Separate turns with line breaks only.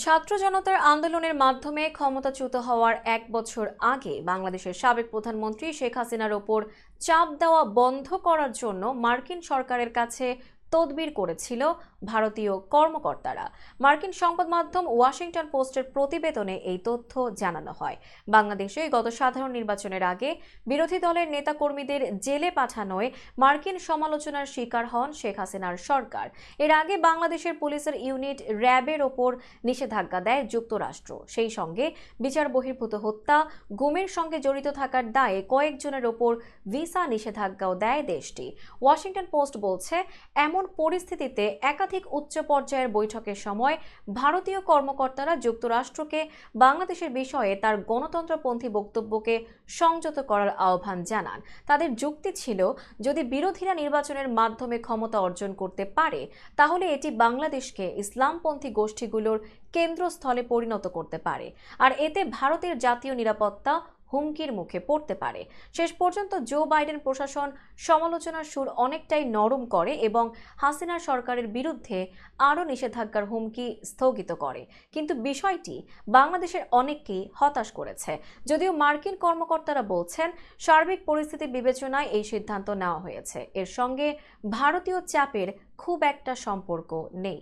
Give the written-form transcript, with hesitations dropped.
ছাত্র জনতার আন্দোলনের মাধ্যমে ক্ষমতাচ্যুত হওয়ার এক বছর আগে বাংলাদেশের সাবেক প্রধানমন্ত্রী শেখ হাসিনার ওপর চাপ দেওয়া বন্ধ করার জন্য মার্কিন সরকারের কাছে তদবির করেছিল ভারতীয় কর্মকর্তারা। মার্কিন সংবাদ মাধ্যম ওয়াশিংটন পোস্টের প্রতিবেদনে এই তথ্য জানানো হয়। বাংলাদেশে গত সাধারণ নির্বাচনের আগে বিরোধী দলের নেতাকর্মীদের জেলে পাঠানোয় মার্কিন সমালোচনার শিকার হন শেখ হাসিনার সরকার। এর আগে বাংলাদেশের পুলিশের ইউনিট র্যাবের ওপর নিষেধাজ্ঞা দেয় যুক্তরাষ্ট্র। সেই সঙ্গে বিচার বহির্ভূত হত্যা, গুমের সঙ্গে জড়িত থাকার দায়ে কয়েকজনের ওপর ভিসা নিষেধাজ্ঞাও দেয় দেশটি। ওয়াশিংটন পোস্ট বলছে, এমন পরিস্থিতিতে একাধিক উচ্চ পর্যায়ের বৈঠকের সময় ভারতীয় কর্মকর্তারা যুক্তরাষ্ট্রকে বাংলাদেশের বিষয়ে তার গণতন্ত্রপন্থী বক্তব্যকে সংযত করার আহ্বান জানান। তাদের যুক্তি ছিল, যদি বিরোধীরা নির্বাচনের মাধ্যমে ক্ষমতা অর্জন করতে পারে তাহলে এটি বাংলাদেশকে ইসলামপন্থী গোষ্ঠীগুলোর কেন্দ্রস্থলে পরিণত করতে পারে, আর এতে ভারতের জাতীয় নিরাপত্তা হুমকির মুখে পড়তে পারে। শেষ পর্যন্ত জো বাইডেন প্রশাসন সমালোচনার সুর অনেকটাই নরম করে এবং হাসিনা সরকারের বিরুদ্ধে আরও নিষেধাজ্ঞার হুমকি স্থগিত করে। কিন্তু বিষয়টি বাংলাদেশের অনেককেই হতাশ করেছে। যদিও মার্কিন কর্মকর্তারা বলছেন, সার্বিক পরিস্থিতি বিবেচনায় এই সিদ্ধান্ত নেওয়া হয়েছে, এর সঙ্গে ভারতীয় চাপের খুব একটা সম্পর্ক নেই।